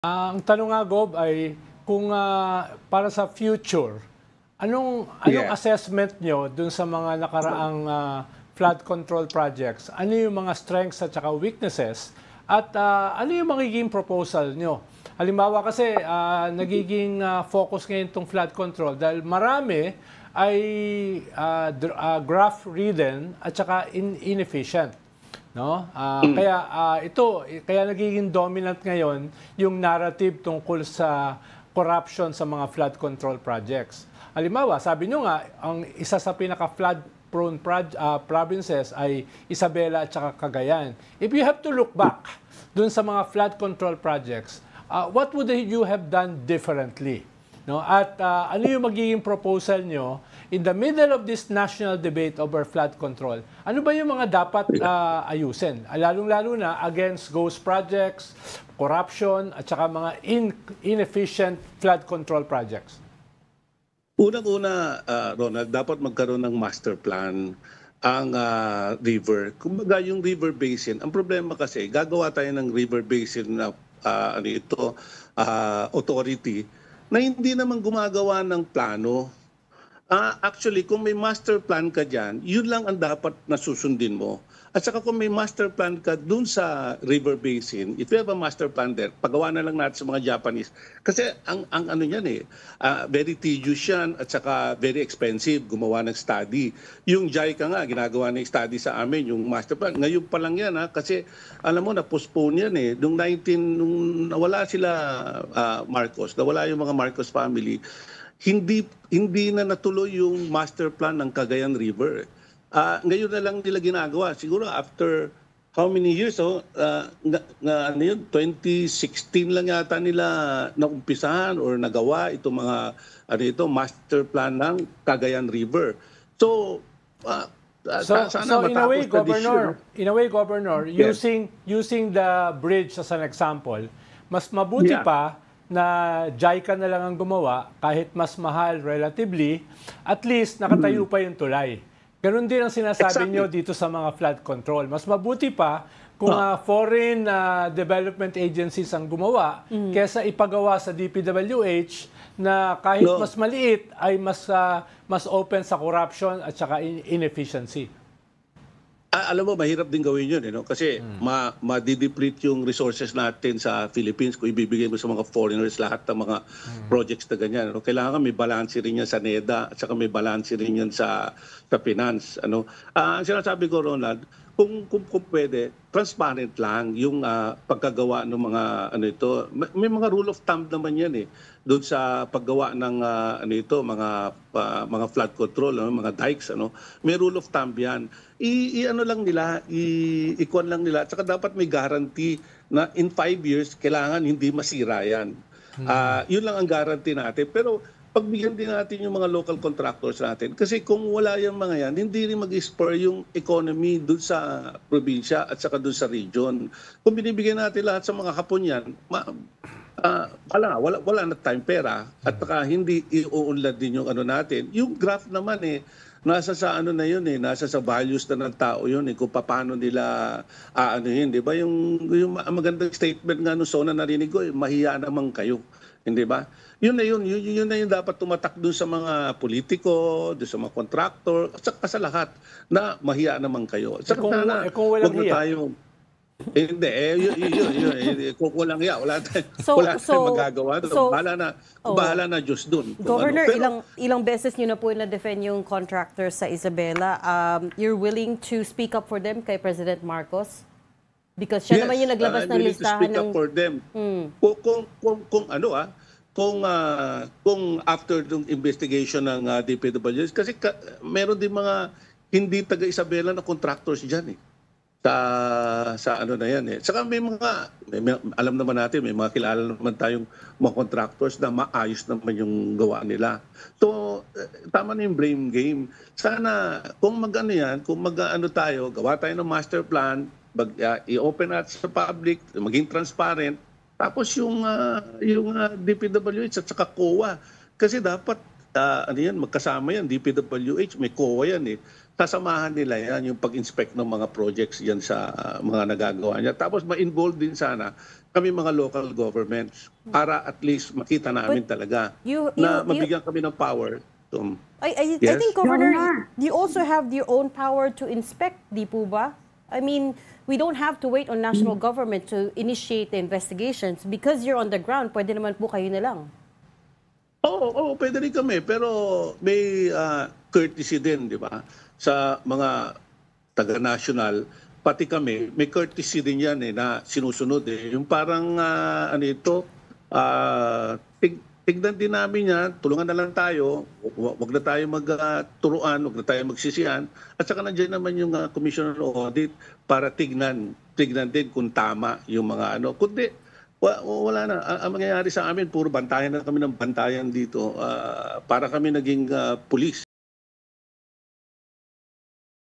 Ang tanong nga, Gob, ay kung para sa future, anong Yeah. assessment nyo dun sa mga nakaraang flood control projects? Ano yung mga strengths at saka weaknesses? At ano yung magiging proposal nyo? Halimbawa kasi nagiging focus ngayon itong flood control dahil marami ay graph-ridden at saka inefficient. No? Kaya nagiging dominant ngayon yung narrative tungkol sa corruption sa mga flood control projects. Halimbawa, sabi nyo nga, ang isa sa pinaka-flood prone provinces ay Isabela at saka Cagayan. If you have to look back dun sa mga flood control projects, what would you have done differently? No? At ano yung magiging proposal nyo in the middle of this national debate over flood control? Ano ba yung mga dapat ayusin? Lalong-lalo na against ghost projects, corruption, at saka mga inefficient flood control projects. Unang-una, Ronald, dapat magkaroon ng master plan ang river. Kumbaga yung river basin, ang problema kasi, gagawa tayo ng river basin na authority na hindi naman gumagawa ng plano. Actually, kung may master plan ka dyan, yun lang ang dapat na susundin mo. At saka kung may master plan ka dun sa river basin, if you have a master plan there, pagawa na lang natin sa mga Japanese. Kasi ang ano yan very tedious yan at saka very expensive gumawa ng study. Yung JICA nga, ginagawa ng study sa amin, yung master plan. Ngayon pa lang yan kasi alam mo, na-postpone yan nung nawala sila Marcos, nawala yung mga Marcos family, hindi na natuloy yung master plan ng Cagayan River. Ngayon na lang nila ginagawa. Siguro after how many years? 2016 lang yata nila naumpisahan or nagawa itong mga master plan ng Cagayan River. So in a way, Governor, yes, using the bridge as an example, mas mabuti pa na JICA na lang ang gumawa, kahit mas mahal relatively, at least nakatayo pa yung tulay. Ganun din ang sinasabi nyo dito sa mga flood control. Mas mabuti pa kung foreign development agencies ang gumawa kesa ipagawa sa DPWH na kahit mas maliit ay mas open sa corruption at saka inefficiency. Alam mo, mahirap din gawin yun, kasi ma-deplete yung resources natin sa Philippines kung ibibigay mo sa mga foreigners lahat ng mga projects na ganyan. Kailangan may balance rin yan sa NEDA at saka may balance rin yan sa finance. Ang sinasabi ko, Ronald, kung pwede, transparent lang yung pagkagawa ng mga May mga rule of thumb naman yan doon sa paggawa ng mga flood control, mga dikes, may rule of thumb yan. Ikuan lang nila. At saka dapat may guarantee na in 5 years kailangan hindi masira yan. Yun lang ang guarantee natin. Pero pagbigyan din natin yung mga local contractors natin. Kasi kung wala yung mga yan, hindi rin mag-spur yung economy doon sa probinsya at saka doon sa region. Kung binibigyan natin lahat sa mga Hapon yan, wala na tayong pera at saka hindi iuunlad din yung natin. Yung graph naman nasa sa nasa sa values na ng tao yun kung paano nila di ba? Yung magandang statement nga no Sona narinig ko, mahiya naman kayo. Hindi ba? Yun na yung dapat tumatak doon sa mga politiko, doon sa mga contractor, at saka sa lahat na mahiya naman kayo. At saka kung walang hiya. Kung walang hiya, wala tayong magagawa doon. Bahala na Diyos doon. Governor, ilang beses nyo na po na-defend yung contractors sa Isabela. You're willing to speak up for them kay President Marcos? Because siya naman yung naglabas ng listahan ng... Speak up for them. Kung after yung investigation ng DPWH, kasi meron din mga hindi taga-Isabela na contractors dyan sa na yan Saka alam naman natin, may mga kilala naman tayong mga contractors na maayos naman yung gawa nila. So, tama na yung blame game. Sana, kung tayo, gawa tayo ng master plan, i-open natin sa public, maging transparent, tapos yung DPWH at saka COA. Kasi dapat ano yan, magkasama yan, DPWH, may COA yan eh. Sasamahan nila yan yung pag-inspect ng mga projects yan sa mga nagagawa niya. Tapos ma-involve din sana kami mga local governments para at least makita namin talaga na mabigyan kami ng power. I Yes? think, Governor, you also have your own power to inspect, di po ba? I mean, we don't have to wait on national government to initiate the investigations. Because you're on the ground, pwede naman po kayo na lang. Oo, pwede rin kami. Pero may courtesy din, di ba? Sa mga taga-national, pati kami, may courtesy din yan eh, na sinusunod eh. Yung parang, tignan din namin yan, tulungan na lang tayo, wag na tayo magturuan, wag na tayo magsisihan. At saka nandiyan naman yung Commissioner of Audit para tignan din kung tama yung mga ano. Kundi, wala na. Ang mangyayari sa amin, puro bantayan na kami ng bantayan dito para kami naging pulis.